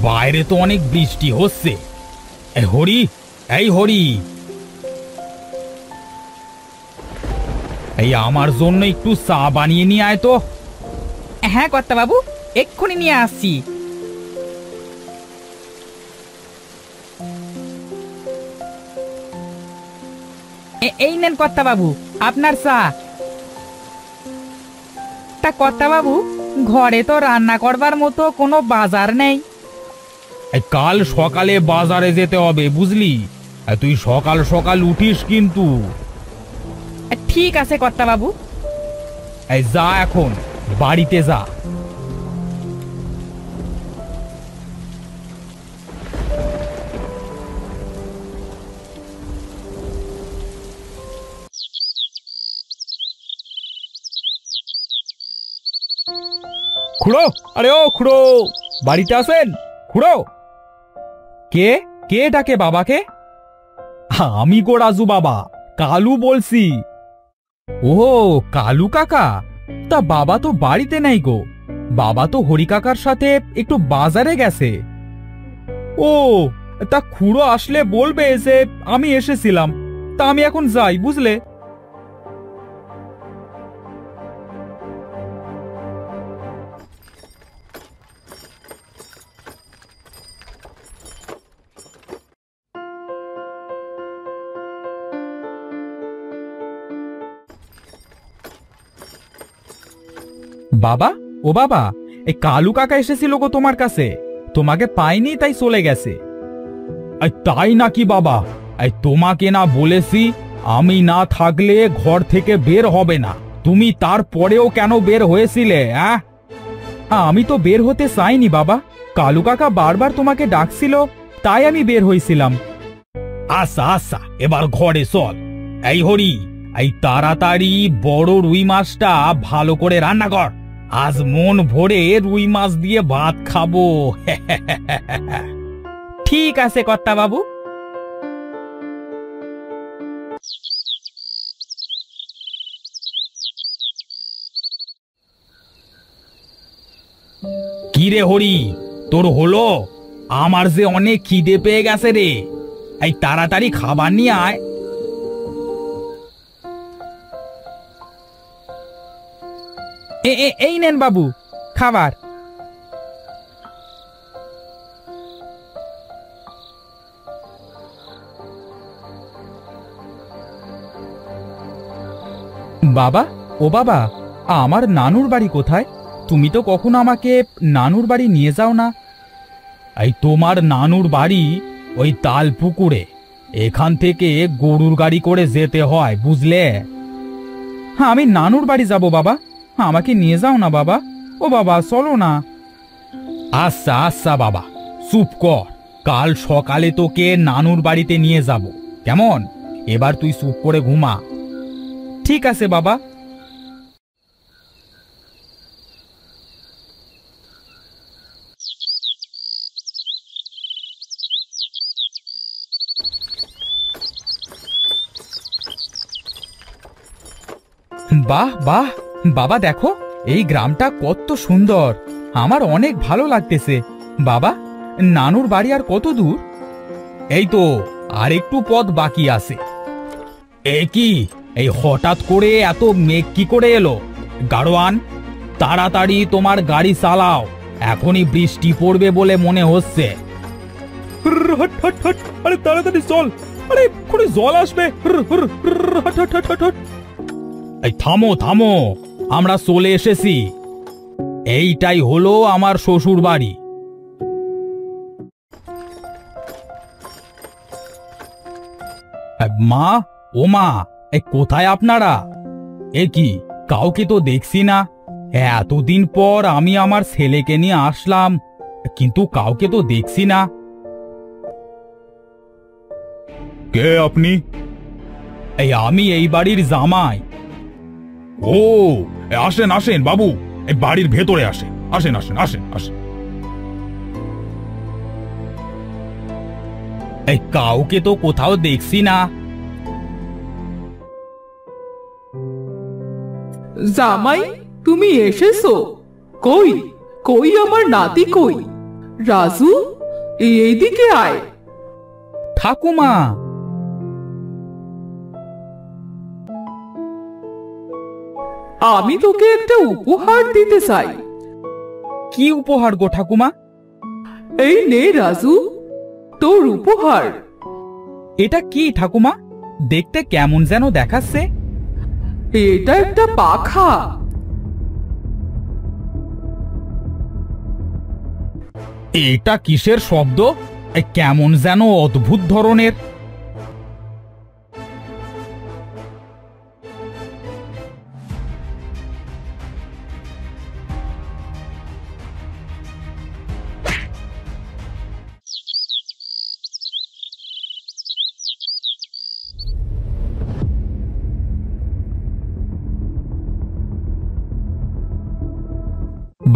বাইরে তো অনেক বৃষ্টি হচ্ছে। হরি, এই হরি, এই আমার জন্য একটু চা বানিয়ে নিয়ে আয় তো। হ্যাঁ কর্তা বাবু, এক্ষুনি নিয়ে আসছি। এই নেন কর্তা বাবু আপনার চা। তা কর্তা বাবু, ঘরে তো রান্না করবার মতো কোনো বাজার নেই। কাল সকালে বাজারে যেতে হবে বুঝলি। তুই সকাল সকাল উঠিস কিন্তু। ঠিক আছে কর্তা বাবু। যা, এখন বাড়িতে যা। খুড়ো, আরে ও খুড়ো, বাড়িতে আছেন? খুড়ো, কে কে ডাকে বাবাকে? আমি গো রাজু বাবা, কালু বলছি। ও কালু কাকা, তা বাবা তো বাড়িতে নেই গো। বাবা তো হরি কাকার সাথে একটু বাজারে গেছে। ও, তা খুড়ো আসলে বলবে যে আমি এসেছিলাম। তা আমি এখন যাই বুঝলে। বাবা, ও বাবা, এই কালু কাকা এসেছিল গো তোমার কাছে। তোমাকে পাইনি তাই চলে গেছে। তাই নাকি বাবা? তোমাকে না বলেছি আমি না থাকলে ঘর থেকে বের হবে না? তুমি তারপরেও কেন বের হয়েছিলে? আমি তো বের হতে চাইনি বাবা। কালু কাকা বারবার তোমাকে ডাকছিল, তাই আমি বের হয়েছিলাম। আচ্ছা আচ্ছা, এবার ঘরে চল। এই হরি, এই তাড়াতাড়ি বড় রুই মাছটা ভালো করে রান্না কর। আজ মন ভরে রুই মাছ দিয়ে ভাত খাবো। ঠিক আছে কর্তা বাবু। কি রে হরি, তোর হলো? আমার যে অনেক খিদে পেয়ে গেছে রে। এই তাড়াতাড়ি খাবার নিয়ে আয়। এই নেন বাবু খাবার। বাবা, ও বাবা, আমার নানুর বাড়ি কোথায়? তুমি তো কখনো আমাকে নানুর বাড়ি নিয়ে যাও না। এই তোমার নানুর বাড়ি ওই তাল পুকুরে। এখান থেকে গরুর গাড়ি করে যেতে হয় বুঝলে। হ্যাঁ, আমি নানুর বাড়ি যাব বাবা, আমাকে নিয়ে যাও না বাবা। ও বাবা চলো না। আচ্ছা আচ্ছা বাবা, চুপ কর। কাল সকালে তোকে নানুর বাড়িতে নিয়ে যাব, কেমন? এবার তুই চুপ করে ঘুমা। ঠিক আছে বাবা। বাহ বাহ বাবা, দেখো এই গ্রামটা কত সুন্দর। আমার অনেক ভালো লাগতেছে। বাবা, নানুর বাড়ি আর কত দূর? এই তো আর একটু পথ বাকি আছে। এ কি, এই হঠাৎ করে এত মেঘ কি করে এলো? গাড়োয়ান, তাড়াতাড়ি তোমার গাড়ি চালাও, এখনই বৃষ্টি পড়বে বলে মনে হচ্ছে। আরে তাড়াতাড়ি চল, আরে এক্ষুনি জল আসবে। এই থামো থামো, আমরা চলে এসেছি। এইটাই হলো আমার শ্বশুর বাড়ি। মা, ও মা, কোথায় আপনারা? এ কি, কাউকে তো দেখছি না। এতদিন পর আমি আমার ছেলেকে নিয়ে আসলাম, কিন্তু কাউকে তো দেখছি না। কে আপনি? আমি এই বাড়ির জামাই। ও, আসেন আসেন বাবু, এই বাড়ির ভেতরে আসেন, আসেন আসেন আসেন আসেন। এই কাউকে তো কোথাও দেখছি না। জামাই, তুমি এসেছো? কই কই আমার নাতি কই? রাজু, এইদিকে আয়। ঠাকুমা, আমি তোকে একটা উপহার দিতে চাই। কি উপহার গো ঠাকুমা? এই নে রাজু, তোর উপহার। এটা কি ঠাকুমা? দেখতে কেমন যেন দেখাচ্ছে। এটা একটা পাখা। এটা কিসের শব্দ? কেমন যেন অদ্ভুত ধরনের।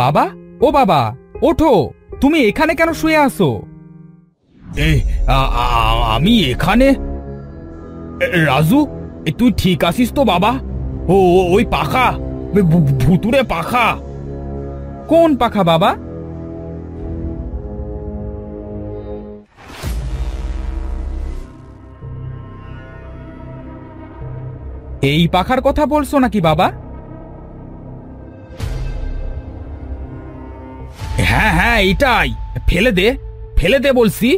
বাবা, ও বাবা, ওঠো। তুমি এখানে কেন শুয়ে আছো? আমি এখানে? রাজু, তুই ঠিক আছিস তো বাবা? ওই পাখা, ভুতুরে পাখা। কোন পাখা বাবা? এই পাখার কথা বলছো নাকি বাবা? হ্যাঁ হ্যাঁ, এটাই। ফেলে দে, ফেলে দে বলছি।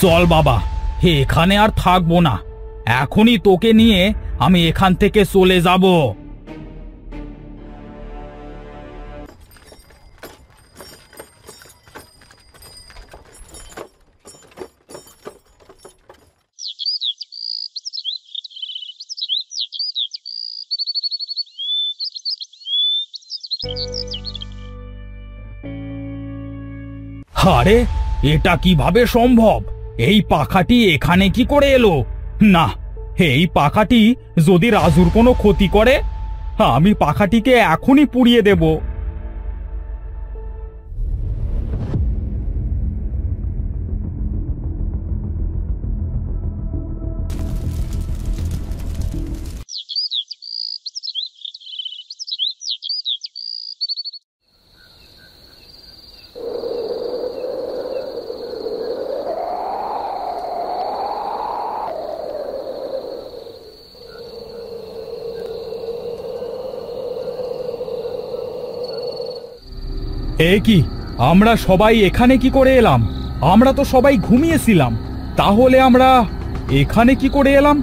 চল বাবা, এখানে আর থাকবো না। এখনই তোকে নিয়ে আমি এখান থেকে চলে যাব। আরে, এটা কিভাবে সম্ভব? এই পাখাটি এখানে কি করে এলো? না, এই পাখাটি যদি রাজুর কোনো ক্ষতি করে, আমি পাখাটিকে এখনই পুড়িয়ে দেব। এ কি, আমরা সবাই এখানে কি করে এলাম? আমরা তো সবাই ঘুমিয়েছিলাম। তাহলে আমরা এখানে কি করে এলাম?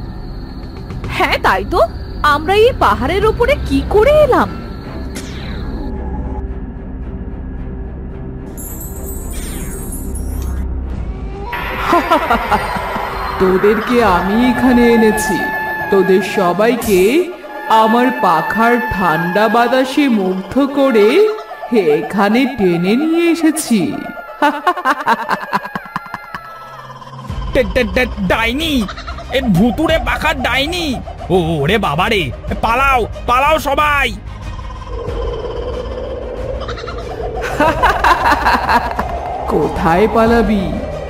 হ্যাঁ তাই তো, আমরা এই পাহাড়ের উপরে কি করে এলাম? তোদেরকে আমি এখানে এনেছি, তোদের সবাইকে আমার পাখার ঠান্ডা বাতাসে মুগ্ধ করে এখানে টেনে নিয়ে এসেছি। ডাইনি, এ ভুতুরে পাখার ডাইনি। ওরে বাবারে, পালাও পালাও সবাই। কোথায় পালাবি?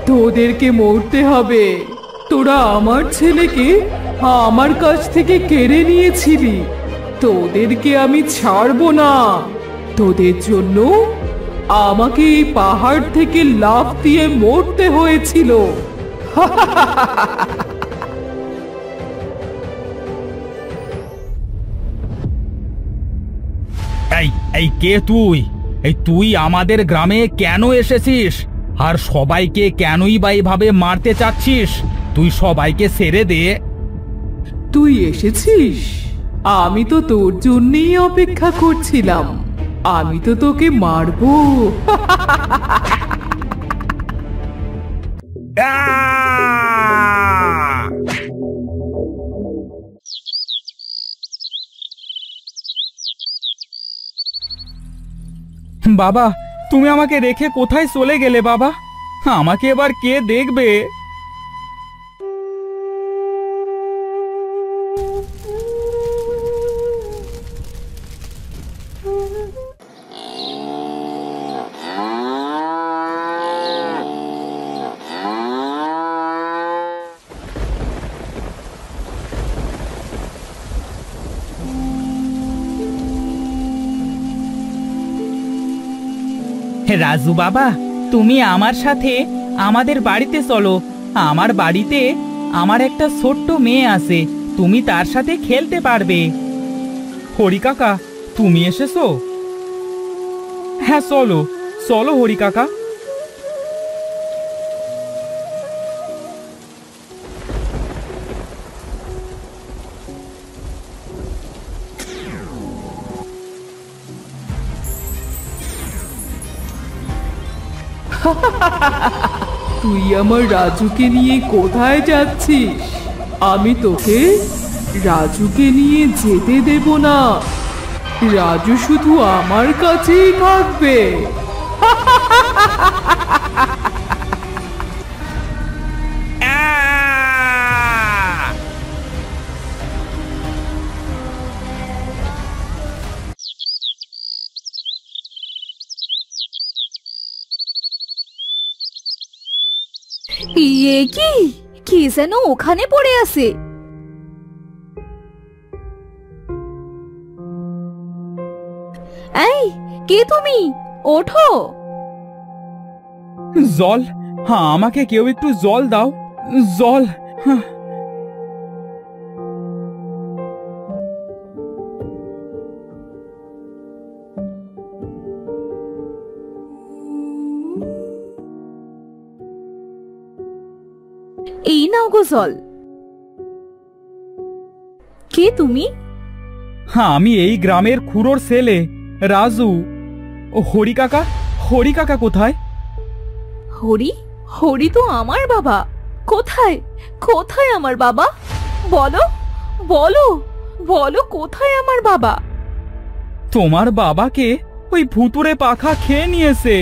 তোদেরকে মরতে হবে। তোরা আমার ছেলেকে আমার কাছ থেকে কেড়ে নিয়েছিলি, তোদেরকে আমি ছাড়বো না। তোদের জন্য আমাকে এই পাহাড় থেকে লাফ দিয়ে মরতে হয়েছিল। এই এই কে তুই? তুই আমাদের গ্রামে কেন এসেছিস? আর সবাইকে কেনই বা এইভাবে মারতে চাচ্ছিস? তুই সবাইকে ছেড়ে দে। তুই এসেছিস? আমি তো তোর জন্যই অপেক্ষা করছিলাম। আমি তো তোকে মারবো। বাবা, তুমি আমাকে রেখে কোথায় চলে গেলে বাবা? আমাকে এবার কে দেখবে? রাজু বাবা, তুমি আমার সাথে আমাদের বাড়িতে চলো। আমার বাড়িতে আমার একটা ছোট্ট মেয়ে আছে, তুমি তার সাথে খেলতে পারবে। হরি কাকা, তুমি এসেছো? হ্যাঁ, চলো চলো হরি কাকা। তুই আমার রাজুকে নিয়ে কোথায় যাচ্ছিস? আমি তোকে রাজুকে নিয়ে যেতে দেব না। রাজু শুধু আমার কাছেই থাকবে। ইয়ে কি কি যেন ওখানে পড়ে আছে। এই, কে তুমি? ওঠো। জল, হ্যাঁ, আমাকে কেউ একটু জল দাও, জল। হ্যাঁ। এই নাও গো জল। কে তুমি? হ্যাঁ, আমি এই গ্রামের খুড়োর ছেলে রাজু। ও হরি কাকা, হরি কাকা কোথায়? হরি? হরি তো আমার বাবা। কোথায় কোথায় আমার বাবা? বলো বলো বলো, কোথায় আমার বাবা? তোমার বাবাকে ওই ভুতুড়ে পাখা খেয়ে নিয়েছে।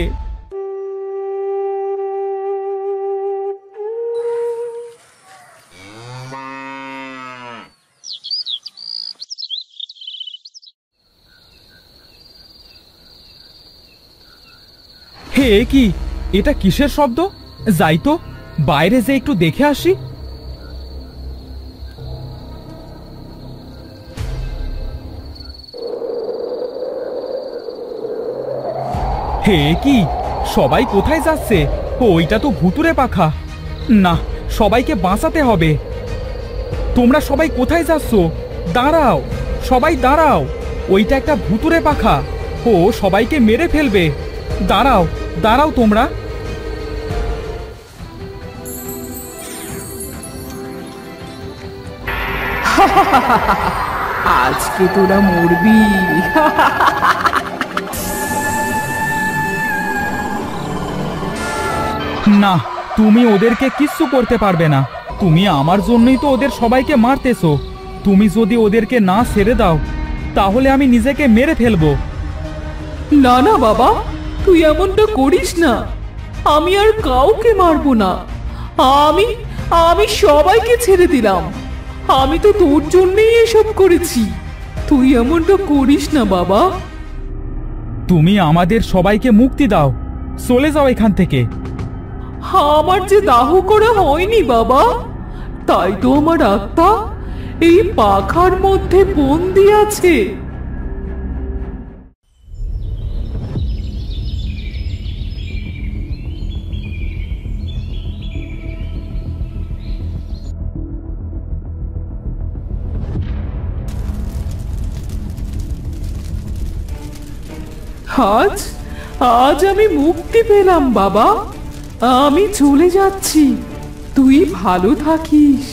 হে কি, এটা কিসের শব্দ? যাই তো, বাইরে যে একটু দেখে আসি। হে কি, সবাই কোথায় যাচ্ছে? ওইটা তো ভুতুড়ে পাখা। না, সবাইকে বাঁচাতে হবে। তোমরা সবাই কোথায় যাচ্ছ? দাঁড়াও, সবাই দাঁড়াও। ওইটা একটা ভুতুড়ে পাখা, ও সবাইকে মেরে ফেলবে। দাঁড়াও দাঁড়াও তোমরা। আজকে তোরা মরবি। না, তুমি ওদেরকে কিচ্ছু করতে পারবে না। তুমি আমার জন্যই তো ওদের সবাইকে মারতেছো। তুমি যদি ওদেরকে না ছেড়ে দাও, তাহলে আমি নিজেকে মেরে ফেলবো। না না বাবা, তুই এমনটা করিস না। আমি আর কাউকে মারবো না। আমি আমি সবাইকে ছেড়ে দিলাম। আমি তো তোর জন্যই এসব করেছি। তুই এমনটা করিস না বাবা। তুমি আমাদের সবাইকে মুক্তি দাও, চলে যাও এখান থেকে। আমার যে দাহ করা হয়নি বাবা, তাই তো আমার আত্মা এই পাখার মধ্যে বন্দি আছে। আজ আজ আমি মুক্তি পেলাম বাবা। আমি চলে যাচ্ছি, তুই ভালো থাকিস।